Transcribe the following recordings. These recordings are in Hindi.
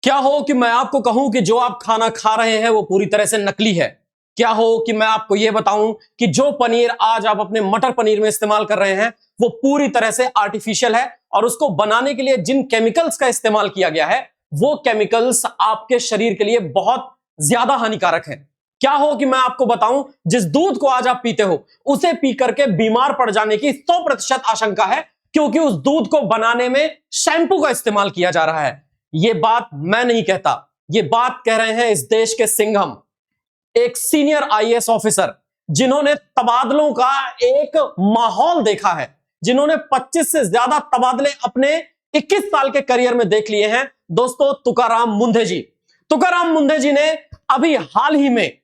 क्या हो कि मैं आपको कहूं कि जो आप खाना खा रहे हैं वो पूरी तरह से नकली है। क्या हो कि मैं आपको यह बताऊं कि जो पनीर आज आप अपने मटर पनीर में इस्तेमाल कर रहे हैं वो पूरी तरह से आर्टिफिशियल है और उसको बनाने के लिए जिन केमिकल्स का इस्तेमाल किया गया है वो केमिकल्स आपके शरीर के लिए बहुत ज्यादा हानिकारक है। क्या हो कि मैं आपको बताऊं जिस दूध को आज आप पीते हो उसे पी करके बीमार पड़ जाने की 100% आशंका है, क्योंकि उस दूध को बनाने में शैंपू का इस्तेमाल किया जा रहा है। ये बात मैं नहीं कहता, ये बात कह रहे हैं इस देश के सिंघम, एक सीनियर आईएएस ऑफिसर जिन्होंने तबादलों का एक माहौल देखा है, जिन्होंने 25 से ज्यादा तबादले अपने 21 साल के करियर में देख लिए हैं। दोस्तों, तुकाराम मुंढे जी। तुकाराम मुंढे जी ने अभी हाल ही में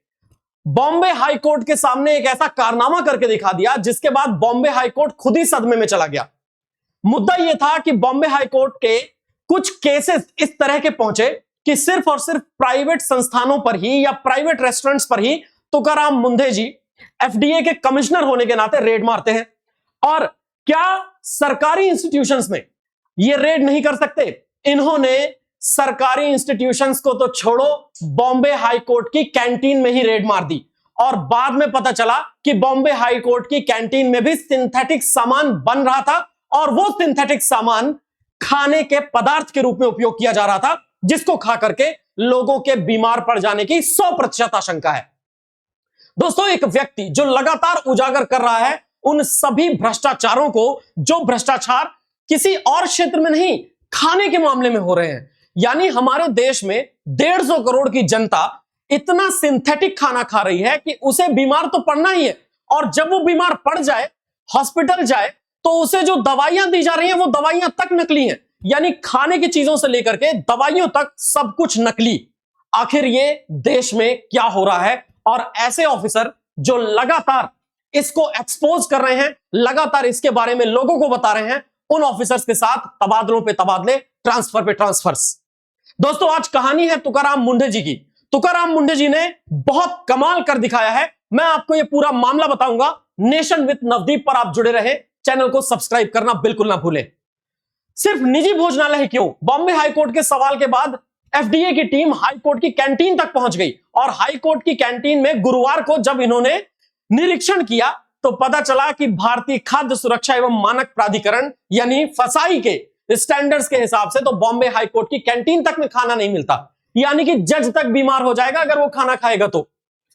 बॉम्बे हाईकोर्ट के सामने एक ऐसा कारनामा करके दिखा दिया जिसके बाद बॉम्बे हाईकोर्ट खुद ही सदमे में चला गया। मुद्दा यह था कि बॉम्बे हाईकोर्ट के कुछ केसेस इस तरह के पहुंचे कि सिर्फ और सिर्फ प्राइवेट संस्थानों पर ही या प्राइवेट रेस्टोरेंट्स पर ही तुकाराम मुंढे जी एफडीए के कमिश्नर होने के नाते रेड मारते हैं। और क्या सरकारी इंस्टीट्यूशंस में ये रेड नहीं कर सकते? इन्होंने सरकारी इंस्टीट्यूशंस को तो छोड़ो, बॉम्बे हाईकोर्ट की कैंटीन में ही रेड मार दी और बाद में पता चला कि बॉम्बे हाईकोर्ट की कैंटीन में भी सिंथेटिक सामान बन रहा था और वो सिंथेटिक सामान खाने के पदार्थ के रूप में उपयोग किया जा रहा था, जिसको खा करके लोगों के बीमार पड़ जाने की 100% आशंका है। दोस्तों, एक व्यक्ति जो लगातार उजागर कर रहा है उन सभी भ्रष्टाचारों को, जो भ्रष्टाचार किसी और क्षेत्र में नहीं, खाने के मामले में हो रहे हैं। यानी हमारे देश में 150 करोड़ की जनता इतना सिंथेटिक खाना खा रही है कि उसे बीमार तो पड़ना ही है, और जब वो बीमार पड़ जाए, हॉस्पिटल जाए, तो उसे जो दवाइयां दी जा रही हैं वो दवाइयां तक नकली हैं। यानी खाने की चीजों से लेकर के दवाइयों तक सब कुछ नकली। आखिर ये देश में क्या हो रहा है? और ऐसे ऑफिसर जो लगातार इसको एक्सपोज कर रहे हैं, लगातार इसके बारे में लोगों को बता रहे हैं, उन ऑफिसर्स के साथ तबादलों पे तबादले, ट्रांसफर पे ट्रांसफर्स। दोस्तों, आज कहानी है तुकाराम मुंढे जी की। तुकाराम मुंढे जी ने बहुत कमाल कर दिखाया है। मैं आपको यह पूरा मामला बताऊंगा। नेशन विद नवदीप पर आप जुड़े रहे, चैनल को सब्सक्राइब करना बिल्कुल ना भूलें। सिर्फ निजी भोजनालय ही क्यों, बॉम्बे हाईकोर्ट के सवाल के बाद एफडीए की टीम हाईकोर्ट की कैंटीन तक पहुंच गई और हाईकोर्ट की कैंटीन में गुरुवार को जब इन्होंने निरीक्षण किया तो पता चला कि भारतीय खाद्य सुरक्षा एवं मानक प्राधिकरण यानी फसाई के स्टैंडर्ड्स के हिसाब से तो बॉम्बे हाईकोर्ट की कैंटीन तक में खाना नहीं मिलता। यानी कि जज तक बीमार हो जाएगा अगर वो खाना खाएगा तो।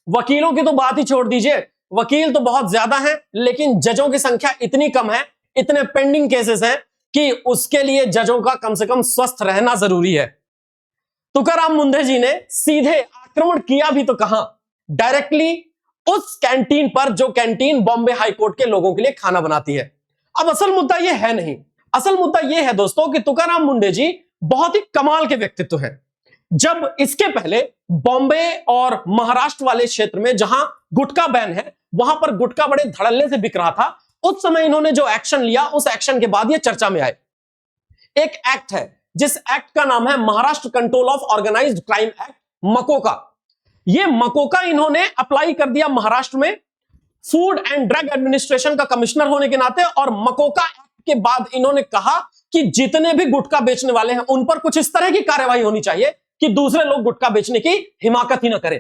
वकीलों की तो बात ही छोड़ दीजिए, वकील तो बहुत ज्यादा हैं, लेकिन जजों की संख्या इतनी कम है, इतने पेंडिंग केसेस हैं कि उसके लिए जजों का कम से कम स्वस्थ रहना जरूरी है। तुकाराम मुंढे जी ने सीधे आक्रमण किया भी तो कहां, डायरेक्टली उस कैंटीन पर जो कैंटीन बॉम्बे हाईकोर्ट के लोगों के लिए खाना बनाती है। अब असल मुद्दा यह है नहीं, असल मुद्दा यह है दोस्तों कि तुकाराम मुंढे जी बहुत ही कमाल के व्यक्तित्व हैं। जब इसके पहले बॉम्बे और महाराष्ट्र वाले क्षेत्र में जहां गुटखा बैन है, वहां पर गुटखा बड़े धड़ल्ले से बिक रहा था, उस समय इन्होंने जो एक्शन लिया, उस एक्शन के बाद ये चर्चा में आए। एक एक्ट है जिस एक्ट का नाम है Maharashtra control of organised crime act, MCOCA. ये मकोका इन्होंने अप्लाई कर दिया महाराष्ट्र में फूड एंड ड्रग एडमिनिस्ट्रेशन का कमिश्नर होने के नाते, और मकोका एक्ट के बाद इन्होंने कहा कि जितने भी गुटखा बेचने वाले हैं उन पर कुछ इस तरह की कार्रवाई होनी चाहिए कि दूसरे लोग गुटखा बेचने की हिमाकत ही ना करें।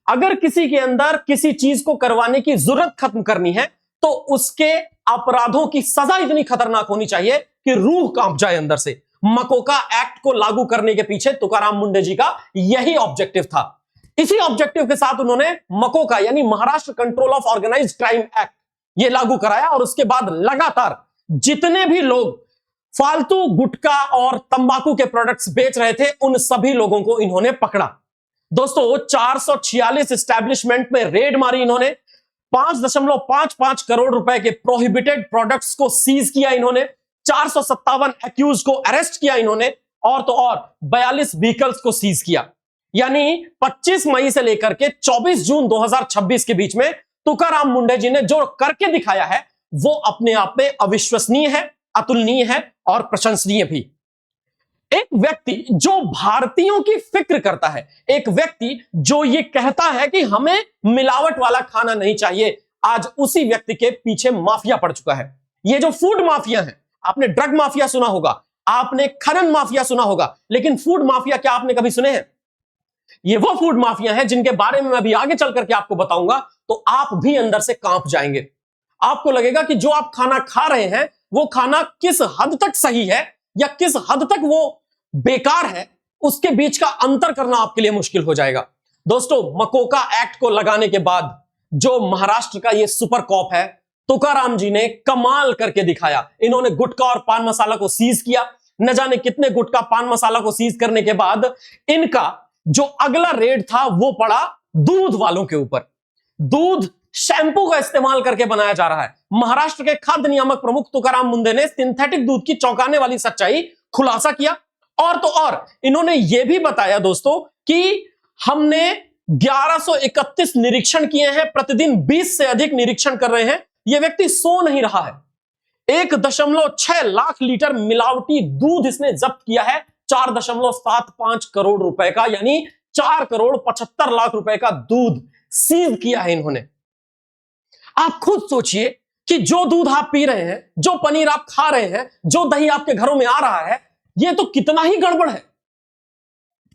अगर किसी के अंदर किसी चीज को करवाने की जरूरत खत्म करनी है तो उसके अपराधों की सजा इतनी खतरनाक होनी चाहिए कि रूह कांप जाए अंदर से। मकोका एक्ट को लागू करने के पीछे तुकाराम मुंढे जी का यही ऑब्जेक्टिव था। इसी ऑब्जेक्टिव के साथ उन्होंने मकोका यानी Maharashtra control of organised crime act ये लागू कराया, और उसके बाद लगातार जितने भी लोग फालतू गुटखा और तंबाकू के प्रोडक्ट्स बेच रहे थे उन सभी लोगों को इन्होंने पकड़ा। दोस्तों, 446 एस्टैब्लिशमेंट में रेड मारी इन्होंने, 5.55 करोड़ रुपए के प्रोहिबिटेड प्रोडक्ट्स को सीज किया इन्होंने, 457 एक्यूज को अरेस्ट किया इन्होंने, और तो और 42 व्हीकल्स को सीज किया। यानी 25 मई से लेकर के 24 जून 2026 के बीच में तुकाराम मुंढे जी ने जो करके दिखाया है वो अपने आप में अविश्वसनीय है, अतुलनीय है और प्रशंसनीय भी। एक व्यक्ति जो भारतीयों की फिक्र करता है, एक व्यक्ति जो ये कहता है कि हमें मिलावट वाला खाना नहीं चाहिए, आज उसी व्यक्ति के पीछे माफिया पड़ चुका है। ये जो फूड माफिया है, आपने ड्रग माफिया सुना होगा, आपने खनन माफिया सुना होगा, लेकिन फूड माफिया क्या आपने कभी सुने हैं? ये वो फूड माफिया हैं जिनके बारे में मैं अभी आगे चल करके आपको बताऊंगा, तो आप भी अंदर से कांप जाएंगे। आपको लगेगा कि जो आप खाना खा रहे हैं वो खाना किस हद तक सही है या किस हद तक वो बेकार है, उसके बीच का अंतर करना आपके लिए मुश्किल हो जाएगा। दोस्तों, मकोका एक्ट को लगाने के बाद जो महाराष्ट्र का ये सुपर कॉप है तुकाराम जी ने कमाल करके दिखाया। इन्होंने गुटखा और पान मसाला को सीज किया। न जाने कितने गुटखा पान मसाला को सीज करने के बाद इनका जो अगला रेड था वो पड़ा दूध वालों के ऊपर। दूध शैंपू का इस्तेमाल करके बनाया जा रहा है। महाराष्ट्र के खाद्य नियामक प्रमुख तुकाराम मुंडे ने सिंथेटिक दूध की चौंकाने वाली सच्चाई खुलासा किया। और तो और इन्होंने यह भी बताया दोस्तों कि हमने 1131 निरीक्षण किए हैं, प्रतिदिन 20 से अधिक निरीक्षण कर रहे हैं। यह व्यक्ति सो नहीं रहा है। 1.6 लाख लीटर मिलावटी दूध इसने जब्त किया है, 4.75 करोड़ रुपए का, यानी 4 करोड़ 75 लाख रुपए का दूध सीज किया है इन्होंने। आप खुद सोचिए कि जो दूध आप पी रहे हैं, जो पनीर आप खा रहे हैं, जो दही आपके घरों में आ रहा है, यह तो कितना ही गड़बड़ है।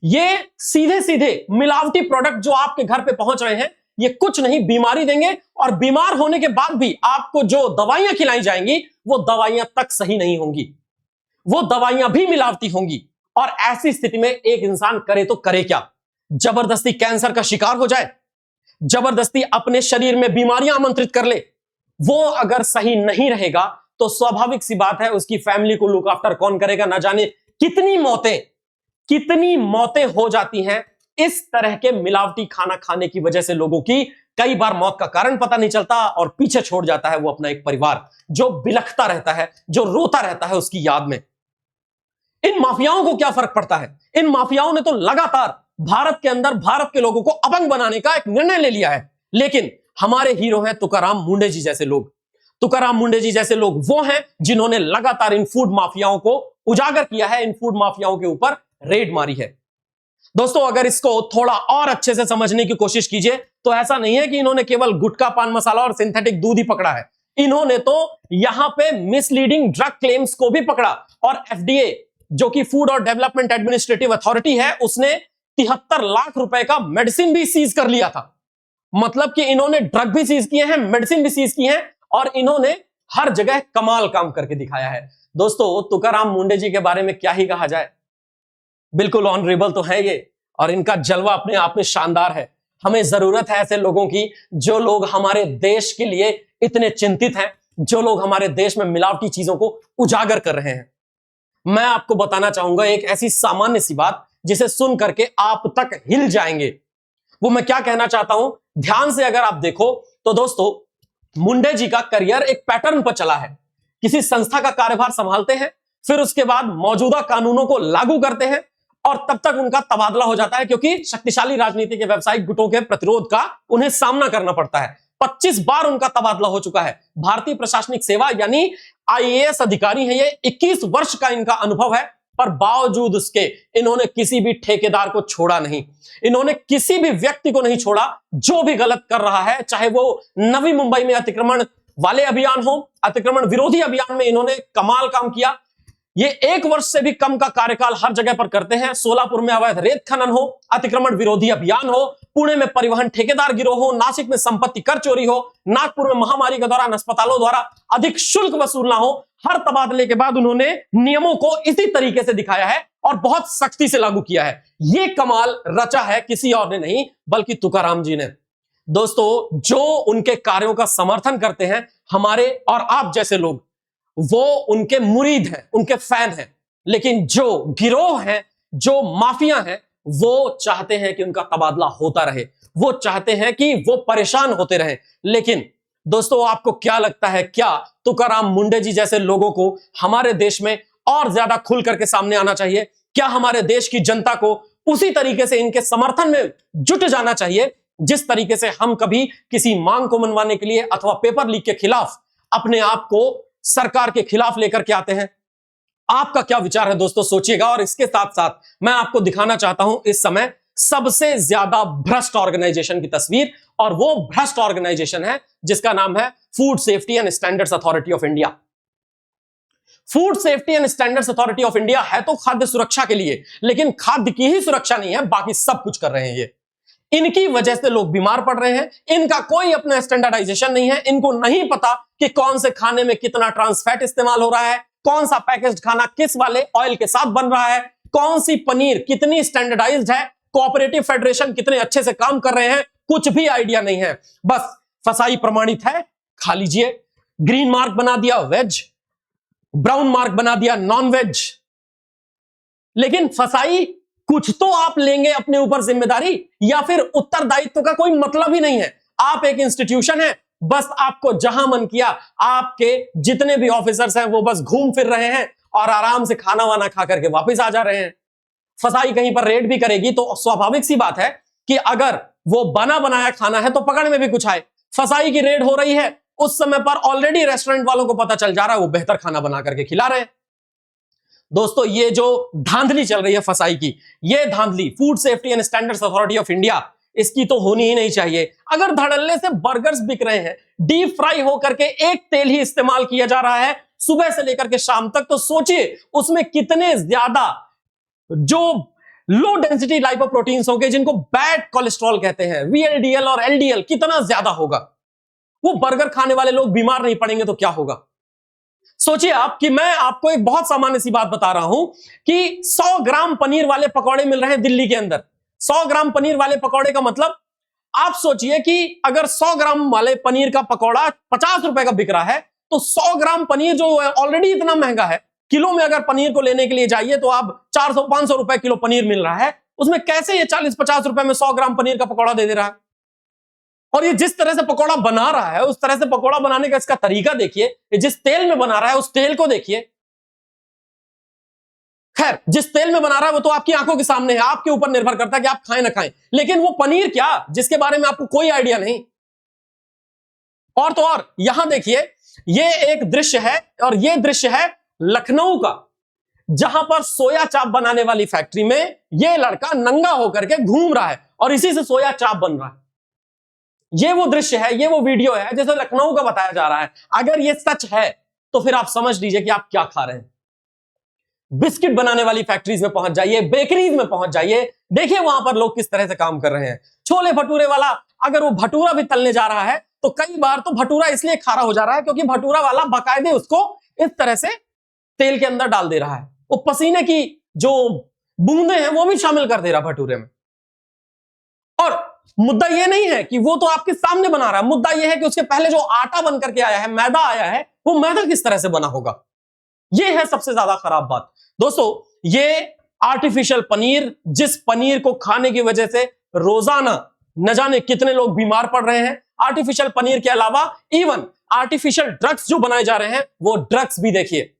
ये सीधे सीधे मिलावटी प्रोडक्ट जो आपके घर पे पहुंच रहे हैं, ये कुछ नहीं बीमारी देंगे, और बीमार होने के बाद भी आपको जो दवाइयां खिलाई जाएंगी वो दवाइयां तक सही नहीं होंगी, वो दवाइयां भी मिलावटी होंगी। और ऐसी स्थिति में एक इंसान करे तो करे क्या? जबरदस्ती कैंसर का शिकार हो जाए, जबरदस्ती अपने शरीर में बीमारियां आमंत्रित कर ले। वो अगर सही नहीं रहेगा तो स्वाभाविक सी बात है उसकी फैमिली को लुक आफ्टर कौन करेगा? ना जाने कितनी मौतें हो जाती हैं इस तरह के मिलावटी खाना खाने की वजह से। लोगों की कई बार मौत का कारण पता नहीं चलता और पीछे छोड़ जाता है वो अपना एक परिवार जो बिलखता रहता है, जो रोता रहता है उसकी याद में। इन माफियाओं को क्या फर्क पड़ता है? इन माफियाओं ने तो लगातार भारत के अंदर भारत के लोगों को अपंग बनाने का एक निर्णय ले लिया है। लेकिन हमारे हीरो हैं तुकाराम मुंडे जी जैसे लोग। तुकाराम मुंडे जी जैसे लोग वो हैं जिन्होंने लगातार इन फूड माफियाओं को उजागर किया है, इन फूड माफियाओं के ऊपर रेड मारी है। दोस्तों, अगर इसको थोड़ा और अच्छे से समझने की कोशिश कीजिए तो ऐसा नहीं है कि इन्होंने केवल गुटखा पान मसाला और सिंथेटिक दूध ही पकड़ा है। इन्होंने तो यहां पे मिसलीडिंग ड्रग क्लेम्स को भी पकड़ा, और एफडीए जो कि फूड और डेवलपमेंट एडमिनिस्ट्रेटिव अथॉरिटी है, उसने 73 लाख रुपए का मेडिसिन भी सीज कर लिया था। मतलब कि इन्होंने ड्रग भी सीज किए हैं, मेडिसिन भी सीज की है, और इन्होंने हर जगह कमाल काम करके दिखाया है। दोस्तों, तुकाराम मुंडे जी के बारे में क्या ही कहा जाए, बिल्कुल ऑनरेबल तो है ये, और इनका जलवा अपने आप में शानदार है। हमें जरूरत है ऐसे लोगों की, जो लोग हमारे देश के लिए इतने चिंतित हैं, जो लोग हमारे देश में मिलावटी चीजों को उजागर कर रहे हैं। मैं आपको बताना चाहूंगा एक ऐसी सामान्य सी बात जिसे सुन करके आप तक हिल जाएंगे। वो मैं क्या कहना चाहता हूं, ध्यान से अगर आप देखो तो दोस्तों, मुंडे जी का करियर एक पैटर्न पर चला है। किसी संस्था का कार्यभार संभालते हैं, फिर उसके बाद मौजूदा कानूनों को लागू करते हैं, और तब तक उनका तबादला हो जाता है, क्योंकि शक्तिशाली राजनीति के व्यावसायिक गुटों के प्रतिरोध का उन्हें सामना करना पड़ता है। 25 बार उनका तबादला हो चुका है। भारतीय प्रशासनिक सेवा यानी आईएएस अधिकारी है ये, 21 वर्ष का इनका अनुभव है, पर बावजूद उसके इन्होंने किसी भी ठेकेदार को छोड़ा नहीं, इन्होंने किसी भी व्यक्ति को नहीं छोड़ा जो भी गलत कर रहा है। चाहे वो नवी मुंबई में अतिक्रमण वाले अभियान हो, अतिक्रमण विरोधी अभियान में इन्होंने कमाल काम किया। ये 1 वर्ष से भी कम का कार्यकाल हर जगह पर करते हैं। सोलापुर में अवैध रेत खनन हो, अतिक्रमण विरोधी अभियान हो, पुणे में परिवहन ठेकेदार गिरोह हो, नासिक में संपत्ति कर चोरी हो, नागपुर में महामारी के दौरान अस्पतालों द्वारा अधिक शुल्क वसूलना हो, हर तबादले के बाद उन्होंने नियमों को इसी तरीके से दिखाया है और बहुत सख्ती से लागू किया है। ये कमाल रचा है किसी और ने नहीं, बल्कि तुकाराम जी ने। दोस्तों, जो उनके कार्यों का समर्थन करते हैं, हमारे और आप जैसे लोग, वो उनके मुरीद हैं, उनके फैन हैं। लेकिन जो गिरोह हैं, जो माफिया हैं, वो चाहते हैं कि उनका तबादला होता रहे, वो चाहते हैं कि वो परेशान होते रहे। लेकिन दोस्तों, आपको क्या लगता है, क्या तुकाराम मुंडे जी जैसे लोगों को हमारे देश में और ज्यादा खुल करके सामने आना चाहिए? क्या हमारे देश की जनता को उसी तरीके से इनके समर्थन में जुट जाना चाहिए जिस तरीके से हम कभी किसी मांग को मनवाने के लिए अथवा पेपर लीक के खिलाफ अपने आप को सरकार के खिलाफ लेकर के आते हैं? आपका क्या विचार है दोस्तों, सोचिएगा। और इसके साथ साथ मैं आपको दिखाना चाहता हूं इस समय सबसे ज्यादा भ्रष्ट ऑर्गेनाइजेशन की तस्वीर, और वो भ्रष्ट ऑर्गेनाइजेशन है जिसका नाम है food safety and standards authority of India. Food safety and standards authority of India है तो खाद्य सुरक्षा के लिए, लेकिन खाद्य की ही सुरक्षा नहीं है, बाकी सब कुछ कर रहे हैं ये। इनकी वजह से लोग बीमार पड़ रहे हैं। इनका कोई अपना स्टैंडर्डाइजेशन नहीं है। इनको नहीं पता कि कौन से खाने में कितना ट्रांस फैट इस्तेमाल हो रहा है, कौन सा पैकेज्ड खाना किस वाले ऑयल के साथ बन रहा है, कौन सी पनीर कितनी स्टैंडर्डाइज्ड है, कोऑपरेटिव फेडरेशन कितने अच्छे से काम कर रहे हैं, कुछ भी आइडिया नहीं है। बस फसाई प्रमाणित है, खा लीजिए। ग्रीन मार्क बना दिया वेज, ब्राउन मार्क बना दिया नॉन वेज। लेकिन फसाई कुछ तो आप लेंगे अपने ऊपर जिम्मेदारी, या फिर उत्तरदायित्व का कोई मतलब ही नहीं है। आप एक इंस्टीट्यूशन है, बस आपको जहां मन किया, आपके जितने भी ऑफिसर्स हैं वो बस घूम फिर रहे हैं और आराम से खाना वाना खा करके वापस आ जा रहे हैं। फसाई कहीं पर रेड भी करेगी तो स्वाभाविक सी बात है कि अगर वो बना बनाया खाना है तो पकड़ में भी कुछ आए। फसाई की रेड हो रही है, उस समय पर ऑलरेडी रेस्टोरेंट वालों को पता चल जा रहा है वो बेहतर खाना बना करके खिला रहे हैं। दोस्तों, ये जो धांधली चल रही है फसाई की, ये धांधली food safety and standards authority of India, इसकी तो होनी ही नहीं चाहिए। अगर धड़ल्ले से बर्गर्स बिक रहे हैं, डीप फ्राई होकर के एक तेल ही इस्तेमाल किया जा रहा है सुबह से लेकर के शाम तक, तो सोचिए उसमें कितने ज्यादा जो लो डेंसिटी लाइपोप्रोटीन्स होंगे, जिनको बैड कोलेस्ट्रॉल कहते हैं, वीएलडीएल और एलडीएल कितना ज्यादा होगा। वो बर्गर खाने वाले लोग बीमार नहीं पड़ेंगे तो क्या होगा? सोचिए आप कि मैं आपको एक बहुत सामान्य सी बात बता रहा हूं कि 100 ग्राम पनीर वाले पकौड़े मिल रहे हैं दिल्ली के अंदर। 100 ग्राम पनीर वाले पकौड़े का मतलब, आप सोचिए कि अगर 100 ग्राम वाले पनीर का पकौड़ा 50 रुपए का बिक रहा है, तो 100 ग्राम पनीर जो ऑलरेडी इतना महंगा है, किलो में अगर पनीर को लेने के लिए जाइए तो आप 400-500 रुपए किलो पनीर मिल रहा है, उसमें कैसे ये 40-50 रुपए में 100 ग्राम पनीर का पकौड़ा दे रहा है? और ये जिस तरह से पकौड़ा बना रहा है, उस तरह से पकौड़ा बनाने का इसका तरीका देखिए, जिस तेल में बना रहा है उस तेल को देखिए। खैर, जिस तेल में बना रहा है वो तो आपकी आंखों के सामने है, आपके ऊपर निर्भर करता है कि आप खाएं ना खाएं, लेकिन वो पनीर क्या जिसके बारे में आपको कोई आइडिया नहीं। और तो और यहां देखिए, ये एक दृश्य है, और ये दृश्य है लखनऊ का, जहां पर सोया चाप बनाने वाली फैक्ट्री में ये लड़का नंगा होकर के घूम रहा है और इसी से सोया चाप बन रहा है। ये वो दृश्य है, ये वो वीडियो है जैसे लखनऊ का बताया जा रहा है। अगर ये सच है तो फिर आप समझ लीजिए कि आप क्या खा रहे हैं। बिस्किट बनाने वाली फैक्ट्रीज में पहुंच जाइए, बेकरीज में पहुंच जाइए, देखिए वहां पर लोग किस तरह से काम कर रहे हैं। छोले भटूरे वाला अगर वो भटूरा भी तलने जा रहा है तो कई बार तो भटूरा इसलिए खारा हो जा रहा है क्योंकि भटूरा वाला बाकायदे उसको इस तरह से तेल के अंदर डाल दे रहा है। वो पसीने की जो बूंदे हैं वो भी शामिल कर दे रहा है भटूरे में। और मुद्दा ये नहीं है कि वो तो आपके सामने बना रहा है, मुद्दा ये है कि उसके पहले जो आटा बन करके आया है, मैदा आया है, वो मैदा किस तरह से बना होगा। ये है सबसे ज्यादा खराब बात। दोस्तों, ये आर्टिफिशियल पनीर, जिस पनीर को खाने की वजह से रोजाना न जाने कितने लोग बीमार पड़ रहे हैं, आर्टिफिशियल पनीर के अलावा इवन आर्टिफिशियल ड्रग्स जो बनाए जा रहे हैं, वो ड्रग्स भी देखिए।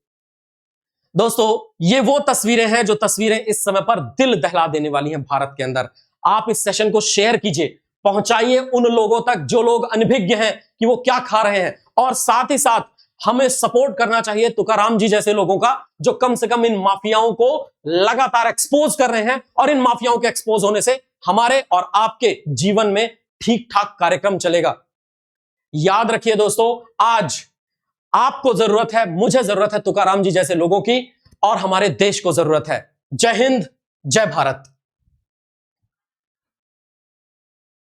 दोस्तों, ये वो तस्वीरें हैं जो तस्वीरें इस समय पर दिल दहला देने वाली हैं भारत के अंदर। आप इस सेशन को शेयर कीजिए, पहुंचाइए उन लोगों तक जो लोग अनभिज्ञ हैं कि वो क्या खा रहे हैं, और साथ ही साथ हमें सपोर्ट करना चाहिए तुकाराम जी जैसे लोगों का, जो कम से कम इन माफियाओं को लगातार एक्सपोज कर रहे हैं, और इन माफियाओं के एक्सपोज होने से हमारे और आपके जीवन में ठीक ठाक कार्यक्रम चलेगा। याद रखिए दोस्तों, आज आपको जरूरत है, मुझे जरूरत है तुकाराम जी जैसे लोगों की, और हमारे देश को जरूरत है। जय हिंद, जय भारत।